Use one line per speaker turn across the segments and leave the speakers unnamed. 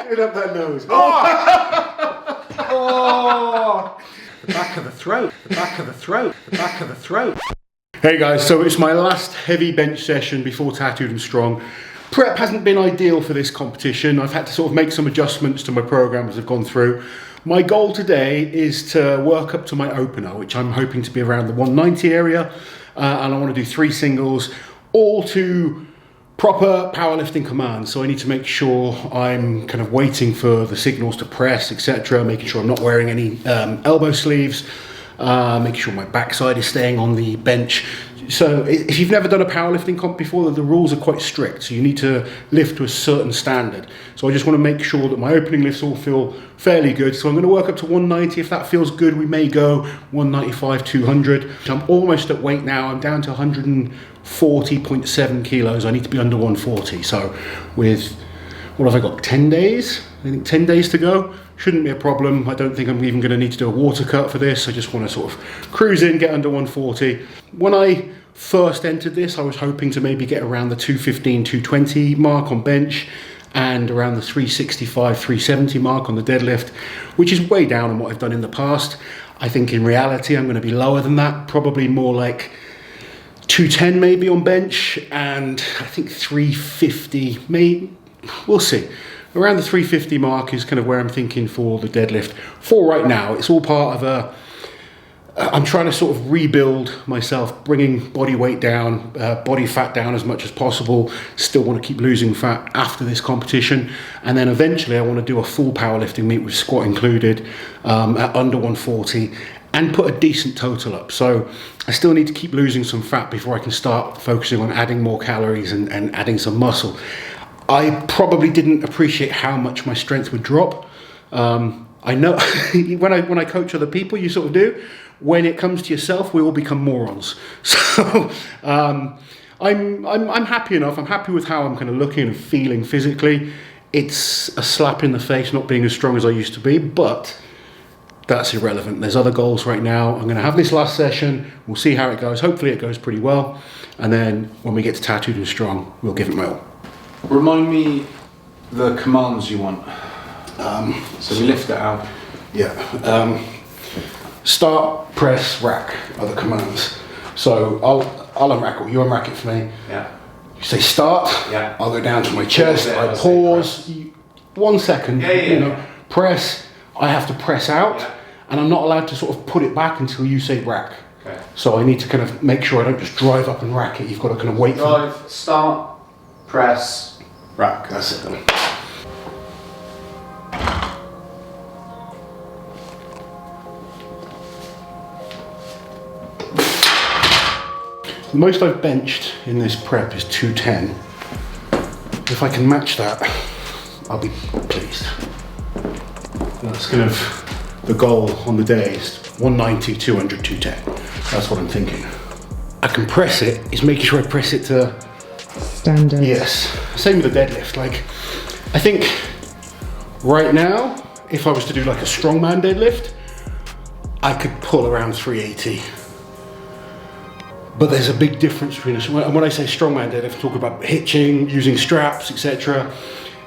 Get up that nose.
Oh! Oh! The back of the throat, the back of the throat, the back of the throat.
Hey guys, so it's my last heavy bench session before Tattooed and Strong. Prep hasn't been ideal for this competition. I've had to sort of make some adjustments to my program as I've gone through. My goal today is to work up to my opener, which I'm hoping to be around the 190 area. And I want to do 3 singles, all to proper powerlifting commands. So I need to make sure I'm kind of waiting for the signals to press, etc. Making sure I'm not wearing any elbow sleeves. Making sure my backside is staying on the bench. So if you've never done a powerlifting comp before, the rules are quite strict. So you need to lift to a certain standard. So I just want to make sure that my opening lifts all feel fairly good. So I'm going to work up to 190. If that feels good, we may go 195, 200. I'm almost at weight now. I'm down to 140.7 kilos. I need to be under 140. So with, what have I got, 10 days? I think 10 days to go. Shouldn't be a problem. I don't think I'm even going to need to do a water cut for this. I just want to sort of cruise in, get under 140. When I first entered this, I was hoping to maybe get around the 215, 220 mark on bench and around the 365, 370 mark on the deadlift, which is way down on what I've done in the past. I think in reality, I'm going to be lower than that, probably more like 210 maybe on bench, and I think 350, maybe, we'll see. Around the 350 mark is kind of where I'm thinking for the deadlift. For right now, it's all part of I'm trying to sort of rebuild myself, bringing body weight down, body fat down as much as possible. Still want to keep losing fat after this competition. And then eventually I want to do a full powerlifting meet with squat included at under 140 and put a decent total up. So I still need to keep losing some fat before I can start focusing on adding more calories and adding some muscle. I probably didn't appreciate how much my strength would drop. I know when I coach other people, you sort of do. When it comes to yourself, we all become morons. So I'm happy enough. I'm happy with how I'm kind of looking and feeling physically. It's a slap in the face not being as strong as I used to be, but that's irrelevant. There's other goals right now. I'm going to have this last session. We'll see how it goes. Hopefully it goes pretty well. And then when we get to Tattooed and Strong, we'll give it my all.
Remind me the commands you want. So we lift it out.
Yeah. Start, press, rack are the commands. So I'll unrack it. You unrack it for me.
Yeah.
You say start.
Yeah.
I'll go down to my chest. I pause. 1 second.
Yeah.
You know, press. I have to press out, and I'm not allowed to sort of put it back until you say rack.
Okay.
So I need to kind of make sure I don't just drive up and rack it. You've got to kind of wait for it.
Start, press, rack.
That's it then. The most I've benched in this prep is 210. If I can match that, I'll be pleased. That's kind of the goal on the day, is 190, 200, 210. That's what I'm thinking. I can press it, it's making sure I press it to
standard.
Yes, same with the deadlift. Like, I think right now, if I was to do like a strongman deadlift, I could pull around 380. But there's a big difference between us. And when I say strongman deadlift, I talk about hitching, using straps, etc.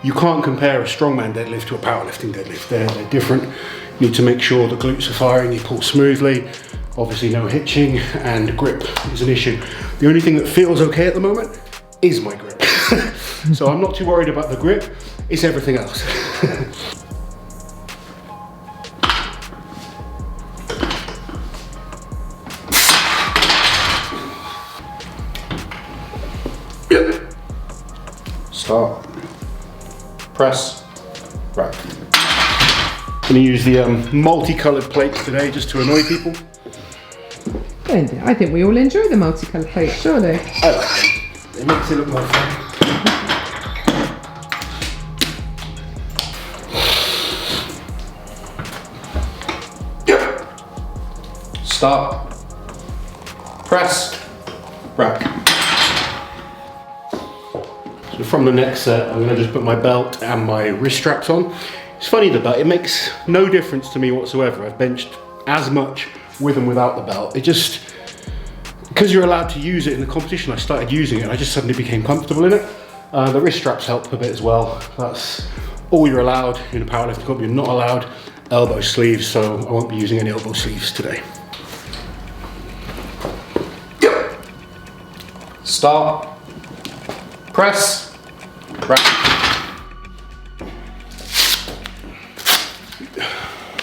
You can't compare a strongman deadlift to a powerlifting deadlift. They're different. You need to make sure the glutes are firing, you pull smoothly. Obviously no hitching, and grip is an issue. The only thing that feels okay at the moment is my grip. So I'm not too worried about the grip, it's everything else.
Start, press, rack.
I'm going to use the multicoloured plates today just to annoy people.
I think we all enjoy the multicoloured plates, surely.
I like them. It makes it look more fun.
Start, press, rack.
So from the next set, I'm going to just put my belt and my wrist straps on. It's funny, the belt, it makes no difference to me whatsoever. I've benched as much with and without the belt. It just, because you're allowed to use it in the competition, I started using it and I just suddenly became comfortable in it. The wrist straps help a bit as well. That's all you're allowed in a powerlifting club. You're not allowed elbow sleeves, so I won't be using any elbow sleeves today.
Start. Press. Rack.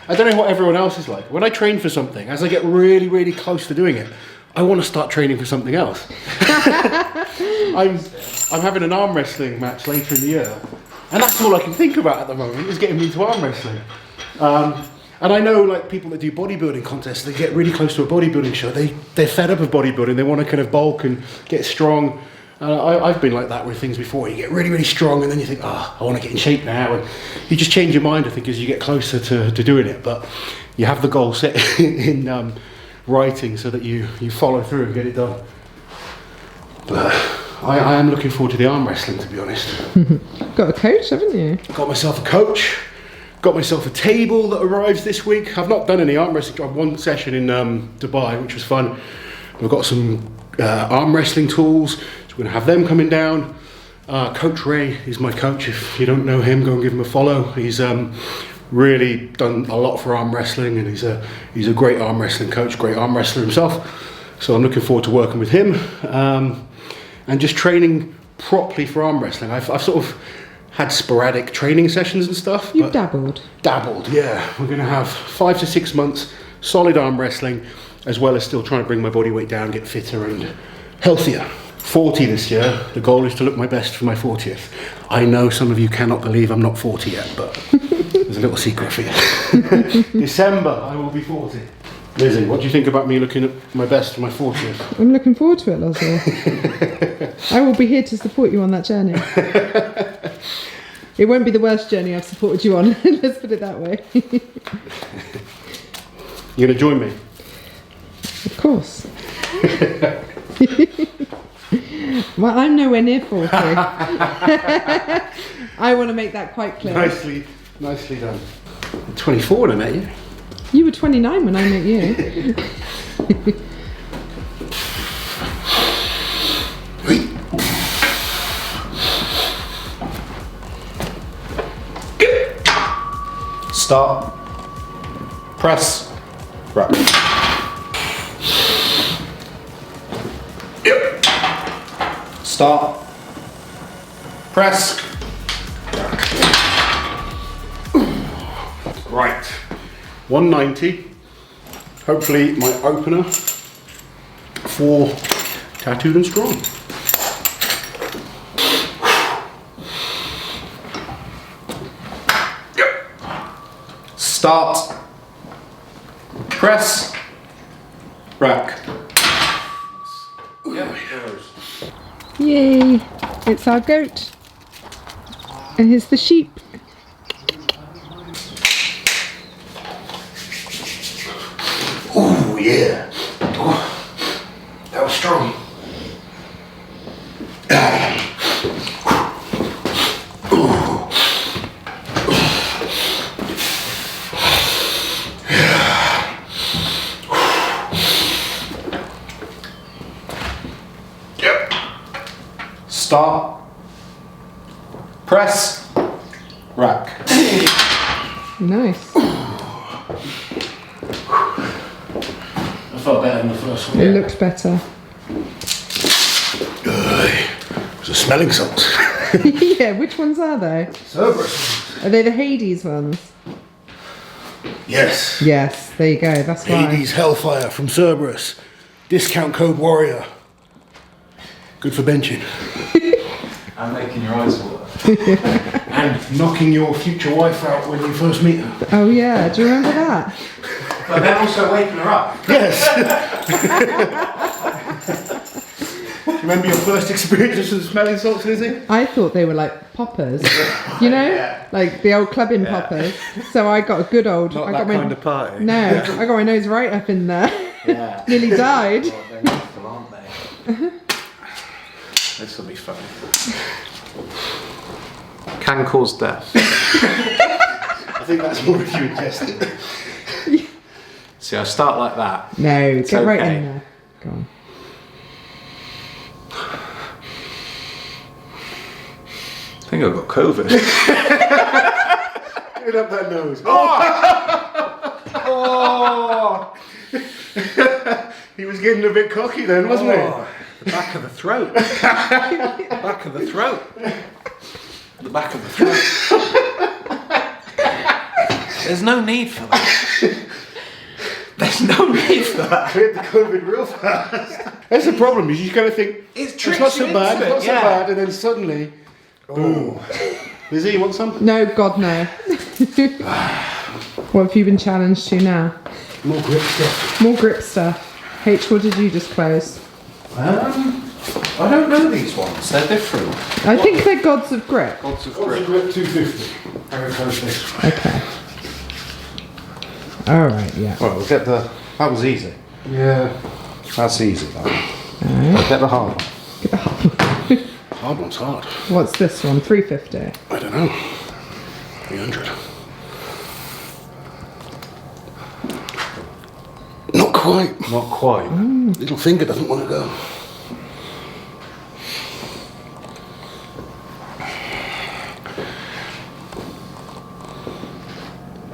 I don't know what everyone else is like. When I train for something, as I get really, really close to doing it, I want to start training for something else. I'm having an arm wrestling match later in the year, and that's all I can think about at the moment is getting me into arm wrestling. And I know like people that do bodybuilding contests, they get really close to a bodybuilding show, they're fed up of bodybuilding, they want to kind of bulk and get strong. I've been like that with things before. You get really, really strong and then you think, I want to get in shape now. And you just change your mind, I think, as you get closer to doing it. But you have the goal set in writing so that you follow through and get it done. But I am looking forward to the arm wrestling, to be honest.
Got a coach, haven't you?
Got myself a coach. Got myself a table that arrives this week. I've not done any arm wrestling. I had one session in Dubai, which was fun. We've got some arm wrestling tools. We're going to have them coming down. Coach Ray is my coach. If you don't know him, go and give him a follow. He's really done a lot for arm wrestling, and he's a great arm wrestling coach, great arm wrestler himself. So I'm looking forward to working with him and just training properly for arm wrestling. I've sort of had sporadic training sessions and stuff.
You've dabbled.
Dabbled, yeah. We're going to have 5 to 6 months solid arm wrestling, as well as still trying to bring my body weight down, get fitter and healthier. 40 this year. The goal is to look my best for my 40th. I know some of you cannot believe I'm not 40 yet, but there's a little secret for you. December, I will be 40. Lizzie, what do you think about me looking at my best for my 40th?
I'm looking forward to it, Lozzie. I will be here to support you on that journey. It won't be the worst journey I've supported you on, let's put it that way.
You gonna join me?
Of course. Well, I'm nowhere near 40. I want to make that quite clear.
Nicely done. I'm 24 when I met you.
You were 29 when I met you.
Start. Press. Rack. Start. Press.
Right. 190. Hopefully my opener for Tattooed and Strong.
Start. Press. Rack. Yeah,
Yay! It's our goat. And here's the sheep.
Oh yeah. Oh, that was strong.
Start. Press. Rack.
Nice.
I felt better than the first one.
It looks better.
It was a smelling salts.
Yeah, which ones are they?
Cerberus.
Are they the Hades ones?
Yes.
Yes, there you go, that's why.
Hades Hellfire from Cerberus. Discount code Warrior. Good for benching.
And making your eyes water.
And knocking your future wife out when you first meet her.
Oh yeah, do you remember that?
But then also waking her up.
Yes. Do you remember your first experience with smelling salts, Lizzie?
I thought they were like poppers, you know,
Yeah.
like the old clubbing poppers. So I got a good old.
Not
I
that
got my,
kind of party.
No, I got my nose right up in there.
Yeah.
Nearly died.
Well, they're useful, aren't they? This will be fun. Can cause death.
I think that's more if you ingest it.
See, I start like that.
No, get right
okay.
in there. Go on.
I think I've got COVID.
Look up that nose.
Oh!
He was getting a bit cocky then, wasn't
The back of the throat. The back of the throat. The back of the throat. There's no need for that. There's no need for that.
he? Hit the COVID real fast. That's the problem, is you kind of think,
It's
not so bad, it's not so bad, and then suddenly, boom. Lizzie, you want some?
No, God, no. What have you been challenged to now?
More grip stuff.
More grip stuff. H, what did you just close?
I don't know these ones. They're different.
I think they're gods of grip.
Lots of
Grip
grip.
250. Very close this.
Okay. Alright, yeah.
Well, we'll get the... That was easy.
Yeah.
That's easy, though.
Alright.
Get the hard one.
Get the hard one.
Hard one's hard.
What's this one? 350.
I don't know. 300. Not quite.
Not quite.
Little finger doesn't want to go.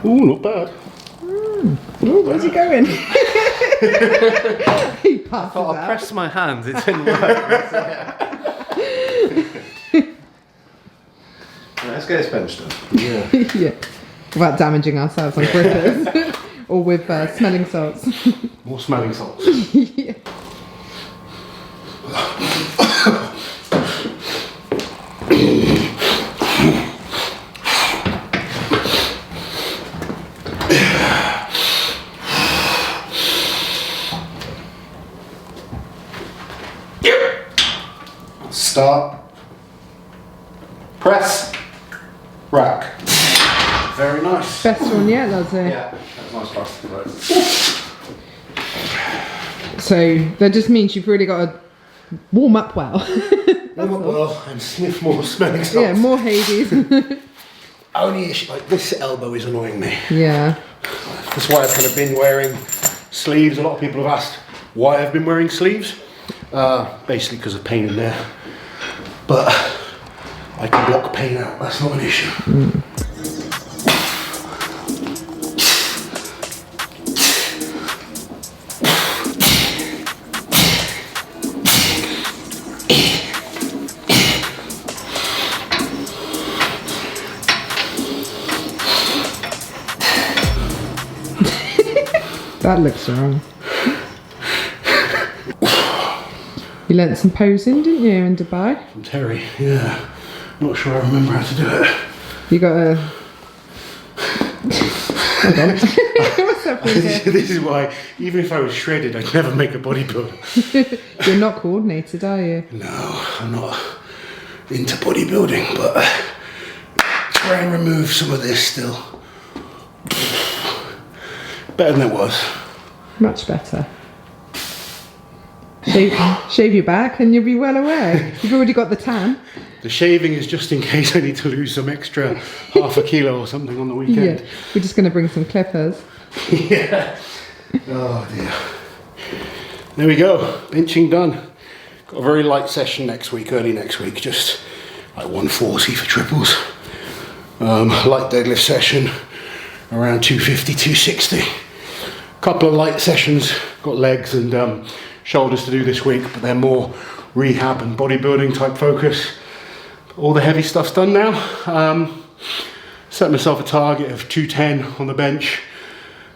Ooh, not bad.
Ooh, where's he going? He passes
I
out.
pressed my hands, it didn't work. Let's get this bench done.
Yeah.
Yeah. Without damaging ourselves on grippers. Or with smelling salts.
More smelling salts.
Yeah.
Start. Press. Rack. Very nice.
Best one yet, that's it.
Yeah, that's nice fast. Right.
So that just means you've really got to warm up well.
Warm up well and sniff more smelling salts.
Yeah, more Hades.
Only issue, like this elbow is annoying me.
Yeah.
That's why I've kind of been wearing sleeves. A lot of people have asked why I've been wearing sleeves. Basically because of pain in there. But I can block pain out, that's not an issue.
That looks wrong. You learnt some posing, didn't you, in Dubai?
From Terry, yeah. Not sure I remember how to do it.
You got a... Hold on. What's happening here?
This is why, even if I was shredded, I'd never make a bodybuilder.
You're not coordinated, are you?
No, I'm not into bodybuilding, but try and remove some of this still. Better than it was.
Much better. Shave your back and you'll be well away. You've already got the tan.
The shaving is just in case I need to lose some extra half a kilo or something on the weekend.
Yeah. We're just going to bring some clippers.
Yeah. Oh dear. There we go. Benching done. Got a very light session next week, early next week. Just like 140 for triples. Light deadlift session around 250, 260. Couple of light sessions. Got legs and shoulders to do this week, but they're more rehab and bodybuilding type focus. All the heavy stuff's done now. Set myself a target of 210 on the bench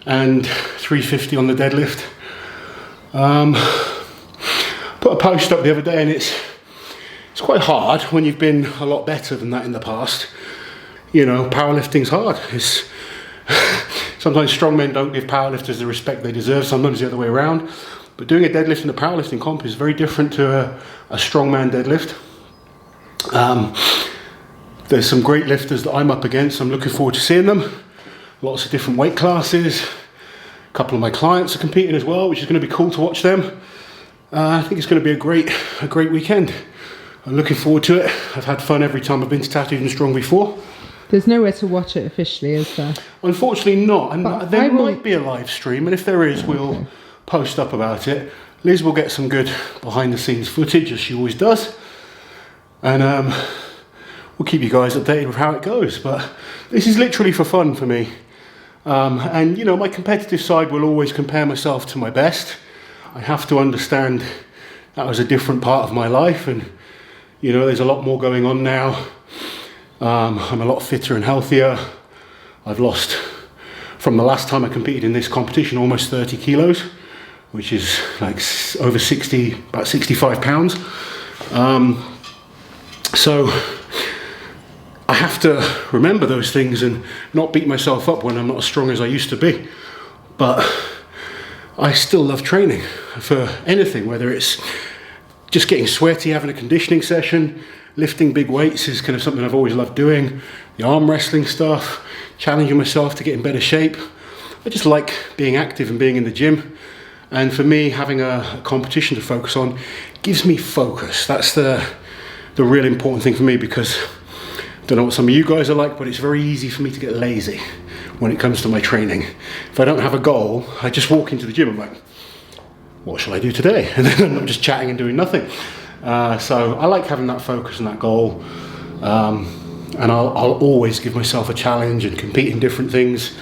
and 350 on the deadlift. Put a post up the other day, and it's quite hard when you've been a lot better than that in the past. You know, powerlifting's hard. Sometimes strongmen don't give powerlifters the respect they deserve, sometimes the other way around. But doing a deadlift in a powerlifting comp is very different to a strongman deadlift. There's some great lifters that I'm up against. I'm looking forward to seeing them. Lots of different weight classes. A couple of my clients are competing as well, which is going to be cool to watch them. I think it's going to be a great weekend. I'm looking forward to it. I've had fun every time I've been to Tattooed and Strong before.
There's nowhere to watch it officially, is there?
Unfortunately not. And
But
there
I will-
might be a live stream, and if there is, we'll post up about it. Liz will get some good behind the scenes footage, as she always does. And we'll keep you guys updated with how it goes. But this is literally for fun for me. And you know, my competitive side will always compare myself to my best. I have to understand that was a different part of my life, and you know, there's a lot more going on now. I'm a lot fitter and healthier. I've lost, from the last time I competed in this competition, almost 30 kilos, which is like over 60, about 65 pounds. So I have to remember those things and not beat myself up when I'm not as strong as I used to be. But I still love training for anything, whether it's just getting sweaty, having a conditioning session, lifting big weights is kind of something I've always loved doing, the arm wrestling stuff, challenging myself to get in better shape. I just like being active and being in the gym. And for me, having a competition to focus on gives me focus. That's the real important thing for me, because I don't know what some of you guys are like, but it's very easy for me to get lazy when it comes to my training. If I don't have a goal, I just walk into the gym and I'm like, what shall I do today? And then I'm just chatting and doing nothing. So I like having that focus and that goal. And I'll always give myself a challenge and compete in different things.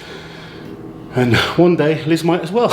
And one day Liz might as well.